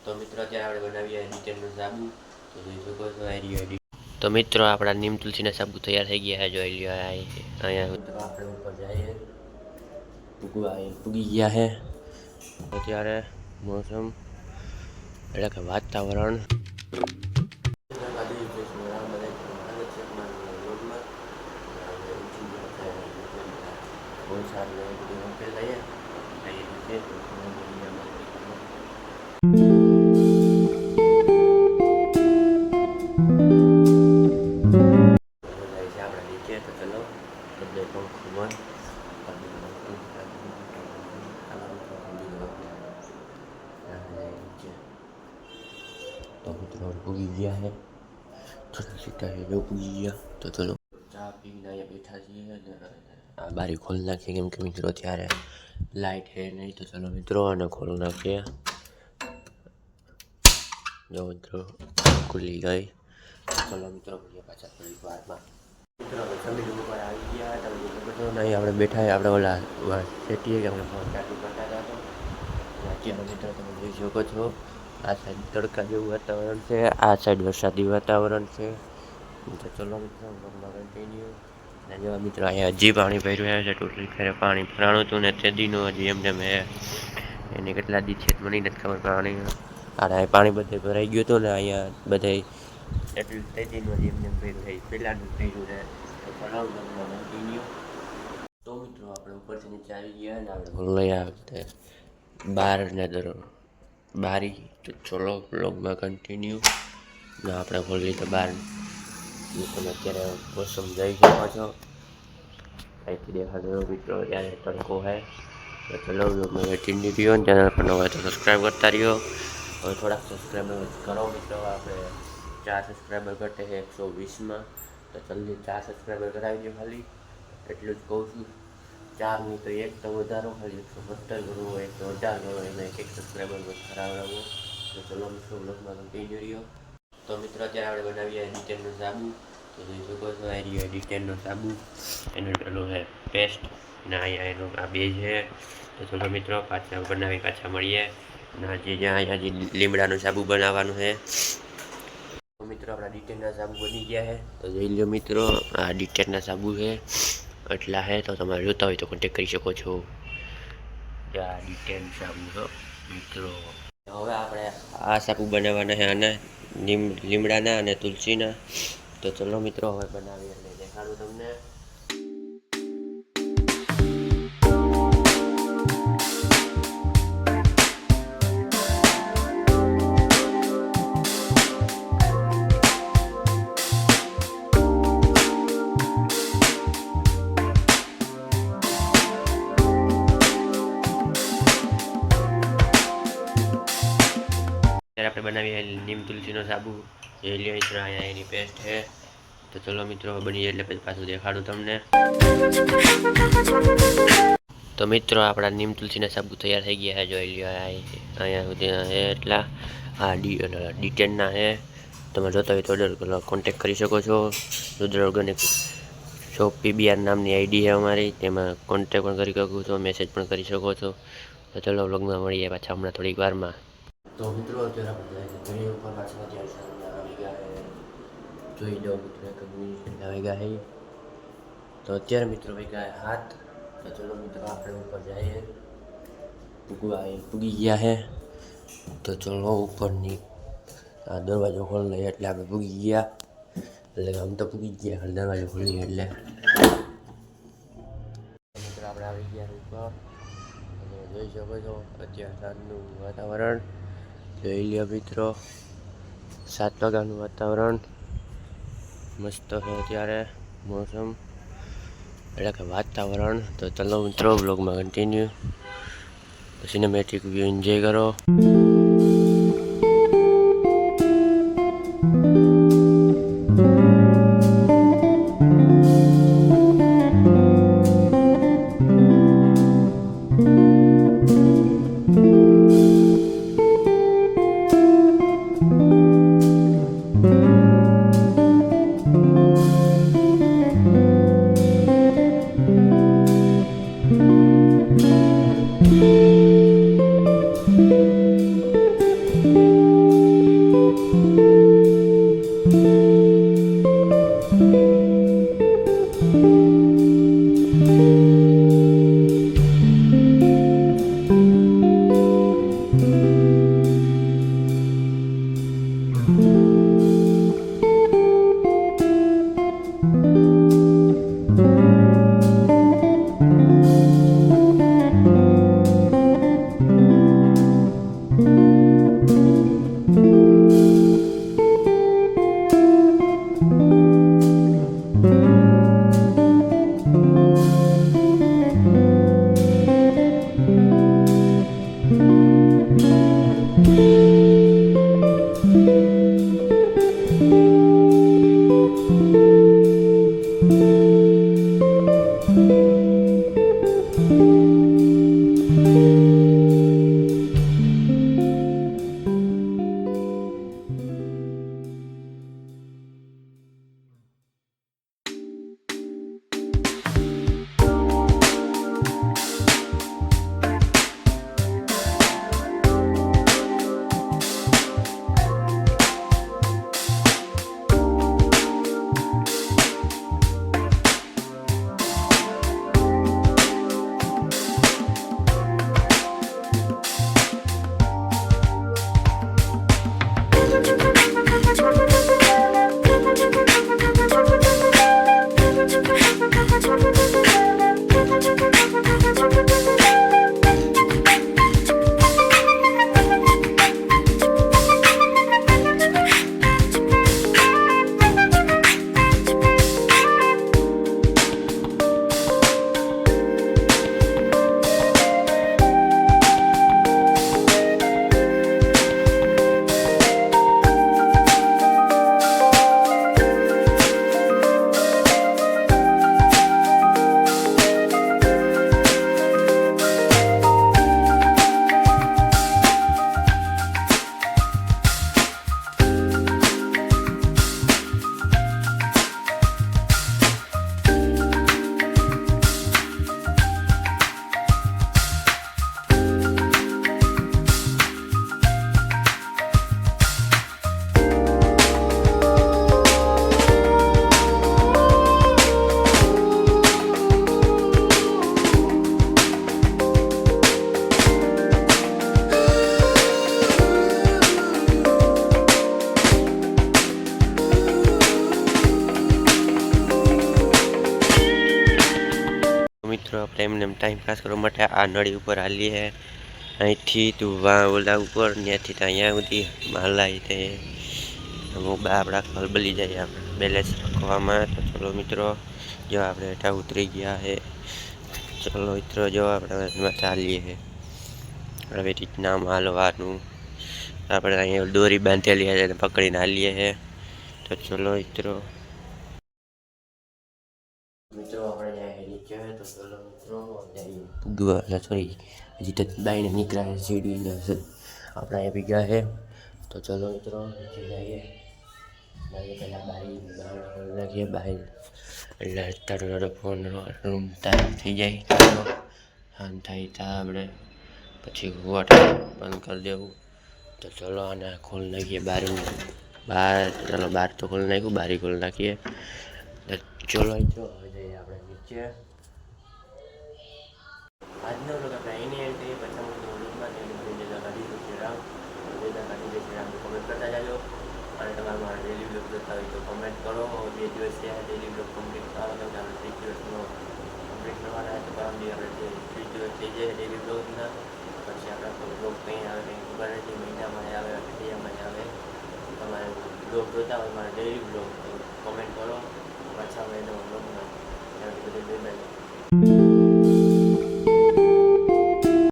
તો મિત્રો અત્યારે આપણે બનાવીએ ડિટેલનો સાબુ તો જોઈ શકો છો આઈડી તો મિત્રો આપણા નીમ તુલસીના સાબુ તૈયાર થઈ ગયા છે જોઈ લ્યો અહીંયા મિત્રો આપણે ઉપર જઈએ પૂગી ગયા છે અત્યારે મોસમ એટલે કે વાતાવરણ तो મિત્રો પૂગી ગયા છે થોડા સીટા જો પૂગી ગયા તો ચલો ચા પીને અહીંયા બેઠા છીએ અને આ બારી ખોલી નાખીએ કેમ કે મિત્રો ત્યારે લાઇટ છે નહીં તો ચલો મિત્રો અને ખોલી નાખીએ જો મિત્રો ખુલી ગઈ ચલો મિત્રો પાછા થોડી વારમાં મિત્રો જમીન ઉપર આવી ગયા તમે બધો નહીં આપણે બેઠા આપણે ઓલા સેટીએ કે આપણે ફોન ચાલુ કરતા હતા તો અત્યારે મિત્રો તમે જોઈ શકો છો આ સાઈડ તડકા જેવું વાતાવરણ છે આ સાઈડ વરસાદી વાતાવરણ છે તો ચલો મિત્રો કન્ટિન્યુ અને જેવા મિત્રો અહીંયા હજી પાણી ભર્યું છે ટોટલી ફેરે પાણી ભરાણું હતું ને તે દીનું હજી એમને મેં એને કેટલા દી છે મને નથી ખબર પાણી આ પાણી બધે ભરાઈ ગયું હતું ને અહીંયા બધે એટલું તે દીનું હજી એમને ભર્યું છે પહેલાંનું ભર્યું છે તો ચલો કન્ટિન્યુ તો મિત્રો આપણે ઉપરથી નીચે આવી ગયા ને આપણે લઈ આવે બહાર ને બારી તો ચલો બ્લોગમાં કન્ટિન્યુ ને આપણે ખોલી તો બહાર તમે અત્યારે મોસમ જઈ શકો છો અહીંથી દેખાતો મિત્રો ત્યારે તડકો હોય તો ચલો બ્લોગમાં વેટિંગ રહ્યો ચેનલ પર નવા તો સબસ્ક્રાઈબ કરતા રહ્યો હવે થોડાક સબસ્ક્રાઈબર કરો મિત્રો આપણે 4 સબસ્ક્રાઈબર ઘટે છે 120માં તો જલ્દી 4 સબસ્ક્રાઈબર કરાવી દો ખાલી એટલું જ કહું છું 4 નહીં તો 1 તો વધારો ખાલી 170 કરવું હોય તો 18 કરો એને 1 સબસ્ક્રાઈબર કરાવડાવો તો ચલો મિત્રો બ્લોગમાં કન્ટિન્યુ રહ્યો તો મિત્રો અત્યારે આપણે બનાવીએ ડિટેલનો સાબુ તો જોઈ શકો છો આ ડિટેલનો સાબુ એનો પેલો છે પેસ્ટ ને અહીંયા એનો આ બે છે તો ચલો મિત્રો પાછા બનાવી પાછા મળીએ અને અહીંયા જે લીમડાનો સાબુ બનાવવાનું છે તો મિત્રો આપણા ડિટેલના સાબુ બની ગયા છે તો જોઈ લો મિત્રો આ ડિટેલના સાબુ છે એટલા છે તો તમારે જોતા હોય તો કોન્ટેક કરી શકો છો આ ડિટેલ સાબુ છો મિત્રો હવે આપણે આ સાબુ બનાવવાના છે અને લીમડાના અને તુલસીના તો ચલો મિત્રો હવે બનાવીએ એટલે દેખાડું તમને આપણે બનાવીએ નીમ તુલસીનો સાબુ જે લ્યો મિત્રો અહીંયા એની પેસ્ટ છે તો ચલો મિત્રો બની એટલે પછી પાછું દેખાડું તમને તો મિત્રો આપણા નીમ તુલસીના સાબુ તૈયાર થઈ ગયા છે જોઈ લ્યો અહીંયા સુધી છે એટલા આ ડિટેલના છે તમે જોતા હોય તો ઓર્ડર કોન્ટેક કરી શકો છો રુદ્ર ઓર્ગેનિક શોપ પીબીઆર નામની આઈડી છે અમારી તેમાં કોન્ટેક પણ કરી શકો છો મેસેજ પણ કરી શકો છો તો ચલો વ્લોગમાં મળીએ પાછા હમણાં થોડીક વારમાં તો મિત્રો અત્યારે આપણે ઘણી ઉપર પાછળ અત્યારે આવી ગયા જોઈ દો મિત્રો કમ્યુનિકેશન આવી ગયા છે તો અત્યારે મિત્રો ભાઈ ગયા હાથ તો ચલો મિત્રો આપણે ઉપર જઈએ પૂગી ગયા છે તો ચલો ઉપરની આ દરવાજો ખોલી લઈએ એટલે આપણે પૂગી ગયા એટલે આમ તો પૂગી ગયા દરવાજો ખોલી એટલે મિત્રો આપણે આવી ગયા ઉપર જોઈ શકો છો અત્યારે સાંજનું વાતાવરણ જોઈ લ્યો મિત્રો 7 વાગ્યાનું વાતાવરણ મસ્ત છે અત્યારે મોસમ એટલે કે વાતાવરણ તો ચલો મિત્રો બ્લોગમાં કન્ટિન્યુ સિનેમેટિક વ્યૂ એન્જોય કરો એમને ટાઈમ પાસ કરવા માટે આ નળી ઉપર હાલીએ અહીંથી તું વા ઓલા ઉપર ત્યાંથી તો અહીંયા સુધી માલાઈ તે આપણા ખલબલી જાય આપણે બેલેન્સ રાખવામાં. તો ચલો મિત્રો જો આપણે હેઠા ઉતરી ગયા છે. ચલો મિત્રો જો આપણે ચાલીએ છે આવી રીતના માલવાનું આપણે અહીંયા દોરી બાંધેલી છે પકડીને હાલીએ છે. તો ચલો મિત્રો આપણે જાય નીચે. તો ચલો મિત્રો સોરી હજી તો બાઈને નીકળ્યા સીડીને આપણે અહીંયા ભીગા છે. તો ચલો મિત્રો નીચે જઈએ. પહેલાં બારી નાખીએ બહાર એટલે તારો ફોન રૂમ ટાઈમ થઈ જાય. શાંત થાય ત્યાં આપણે પછી વોટર બંધ કરી દેવું. તો ચલો આને ખોલી નાખીએ બારી બહાર. ચાલો બહાર તો ખોલી નાખ્યું, બારી ખોલી નાખીએ. ચલો મિત્રો હવે જઈએ આપણે નીચે. આજનો લોક આપણે અહીંની એન્ટ્રી પછી રૂમમાં કાઢી શ્રીરામ શ્રીરામ કોમેન્ટ કરતા જાજો. અને તમારે મારા ડેલી બ્લોગ જોતા હોય તો કોમેન્ટ કરો. 2 દિવસ થયા ડેલી બ્લોગ કમ્પ્લીટ થવાનો તો આપણે 30 દિવસનો કમ્પ્લીટ કરવાના. તો પરમથી આપણે 30 દિવસ થઈ જાય ડેલી બ્લોગના. પછી આપણા બ્લોગ કંઈ આવે કંઈ ખબર નથી, મહિનામાં આવે અઠવાડિયામાં આવે. તમારે બ્લોગ જોતા હોય મારા ડેલી બ્લોગ તો કોમેન્ટ કરો. પાછા આવે એનો બ્લોગમાં બધું બાય.